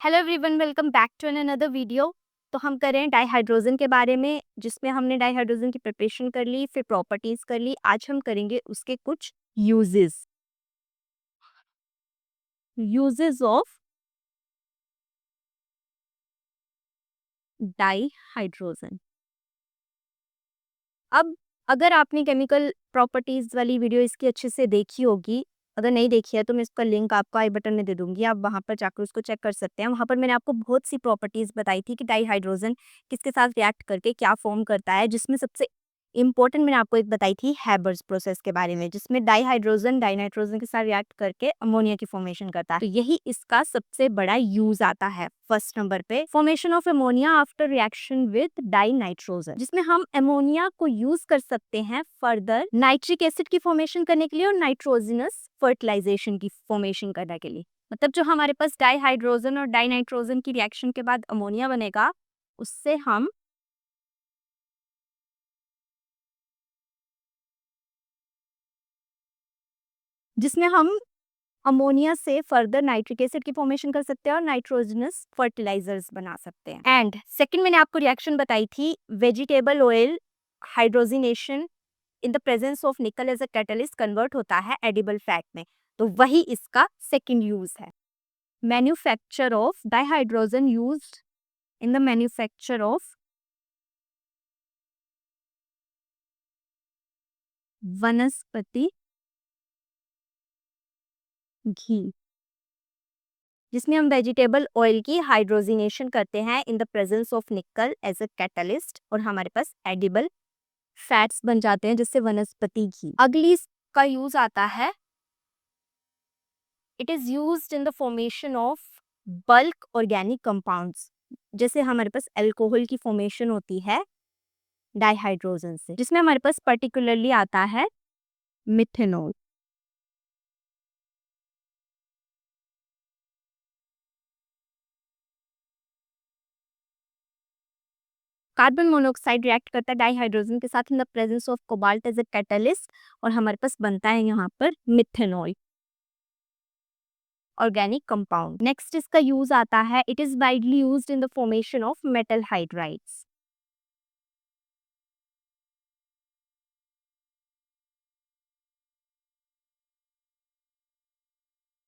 Hello everyone, welcome back to another video. तो हम कर रहे हैं डाईहाइड्रोजन के बारे में, जिसमें हमने डाईहाइड्रोजन की प्रिपरेशन कर ली, फिर प्रॉपर्टीज कर ली। आज हम करेंगे उसके कुछ यूजेस यूजेस ऑफ डाईहाइड्रोजन। अब अगर आपने केमिकल प्रॉपर्टीज वाली वीडियो इसकी अच्छे से देखी होगी, अगर नहीं देखी है तो मैं इसका लिंक आपको आई बटन में दे दूंगी, आप वहां पर जाकर उसको चेक कर सकते हैं। वहां पर मैंने आपको बहुत सी प्रॉपर्टीज बताई थी कि डाईहाइड्रोजन किसके साथ रिएक्ट करके क्या फॉर्म करता है, जिसमें सबसे इंपॉर्टेंट मैंने आपको एक बताई थी हैबर्स प्रोसेस के बारे में, जिसमें डाईहाइड्रोजन डाइनाइट्रोजन के साथ रिएक्ट करके अमोनिया की फॉर्मेशन करता है। तो यही इसका सबसे बड़ा यूज आता है। फर्स्ट नंबर पे formation of ammonia after reaction with dinitrogen, जिसमें हम अमोनिया को यूज कर सकते हैं फर्दर नाइट्रिक एसिड की फॉर्मेशन करने के लिए और नाइट्रोजनस फर्टिलाइजेशन की फॉर्मेशन करने के लिए। मतलब जो हमारे पास डाईहाइड्रोजन और डाइनाइट्रोजन की रिएक्शन के बाद अमोनिया बनेगा, उससे हम जिसमें हम अमोनिया से फर्दर नाइट्रिक एसिड की फॉर्मेशन कर सकते हैं और नाइट्रोजनस फर्टिलाइजर्स बना सकते हैं। एंड सेकंड मैंने आपको रिएक्शन बताई थी vegetable oil hydrogenation in the presence of nickel as a catalyst convert होता है एडिबल फैट में। तो वही इसका सेकंड यूज है। Manufacture of dihydrogen used in the manufacture of vanaspati ghee, जिसमें हम वेजिटेबल ऑयल की हाइड्रोजिनेशन करते हैं in the presence of nickel as a catalyst, और हमारे पास एडिबल फैट्स बन जाते हैं जिससे वनस्पति घी। अगली का यूज आता है, it is used in the formation of bulk organic compounds. जैसे हमारे पास अल्कोहल की फॉर्मेशन होती है डाइहाइड्रोजन से, जिसमें हमारे पास पर्टिकुलरली आता है मिथेनॉल। कार्बन मोनोऑक्साइड रिएक्ट करता है डाइहाइड्रोजन के साथ in the presence of cobalt as a catalyst, और हमारे पास बनता है यहाँ पर मिथेनॉल ऑर्गेनिक कंपाउंड। नेक्स्ट इसका यूज आता है, it is widely used in the formation of metal hydrides.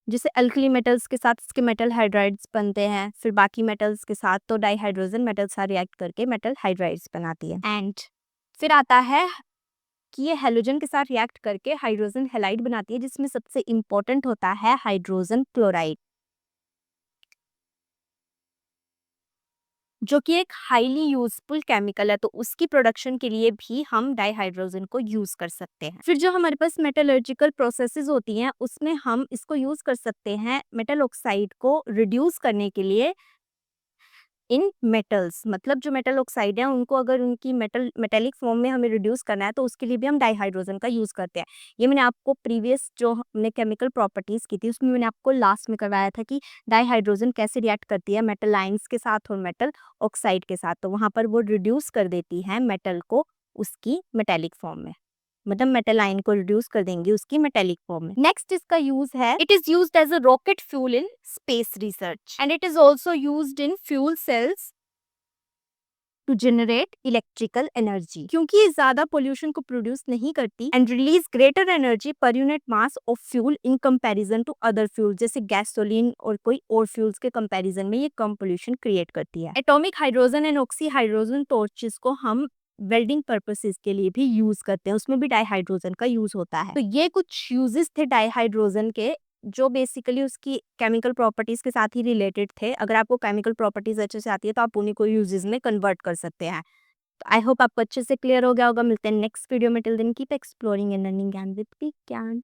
जैसे अल्कली मेटल्स के साथ इसके मेटल हाइड्राइड्स बनते हैं, फिर बाकी मेटल्स के साथ तो डाइहाइड्रोजन मेटल साथ रिएक्ट करके मेटल हाइड्राइड्स बनाती है। एंड फिर आता है कि ये हेलोजन के साथ रिएक्ट करके हाइड्रोजन हेलाइड बनाती है, जिसमें सबसे इंपॉर्टेंट होता है हाइड्रोजन क्लोराइड, जो कि एक हाईली यूजफुल केमिकल है। तो उसकी प्रोडक्शन के लिए भी हम डाइहाइड्रोजन को यूज कर सकते हैं। फिर जो हमारे पास मेटलर्जिकल प्रोसेसेस होती हैं, उसमें हम इसको यूज कर सकते हैं मेटल ऑक्साइड को रिड्यूस करने के लिए इन मेटल्स। मतलब जो मेटल ऑक्साइड है उनको अगर उनकी मेटेलिक फॉर्म में हमें रिड्यूस करना है, तो उसके लिए भी हम डाइहाइड्रोजन का यूज करते हैं। ये मैंने आपको प्रीवियस जो हमने केमिकल प्रॉपर्टीज की थी उसमें मैंने आपको लास्ट में करवाया था कि डाइहाइड्रोजन कैसे रिएक्ट करती है मेटल आयंस के साथ और मेटल ऑक्साइड के साथ। तो वहां पर वो रिड्यूस कर देती है मेटल को उसकी मेटेलिक फॉर्म में, मतलब मेटल आयन को रिड्यूस कर देंगे उसकी मेटेलिक फॉर्म में। नेक्स्ट इसका यूज है, it is used as a rocket fuel in space research and it is also used in fuel cells to generate electrical energy, क्योंकि ये ज्यादा पोल्यूशन को प्रोड्यूस नहीं करती and release greater energy per unit mass of fuel in comparison to other fuel, जैसे gasoline और कोई और फ्यूल्स के कंपैरिजन में ये कम पोल्यूशन क्रिएट करती है। Atomic hydrogen and oxy hydrogen torches को हम वेल्डिंग पर्पसेस के लिए भी यूज करते हैं, उसमें भी डाइहाइड्रोजन का यूज होता है। तो ये कुछ यूजेस थे डाइहाइड्रोजन के, जो बेसिकली उसकी केमिकल प्रॉपर्टीज के साथ ही रिलेटेड थे। अगर आपको केमिकल प्रॉपर्टीज अच्छे से आती है तो आप उन्हीं को यूजेस में कन्वर्ट कर सकते हैं। तो आई होप आपको अच्छे से क्लियर हो गया होगा। मिलते हैं नेक्स्ट वीडियो में। Till then keep exploring and learning gyan with विज्ञान।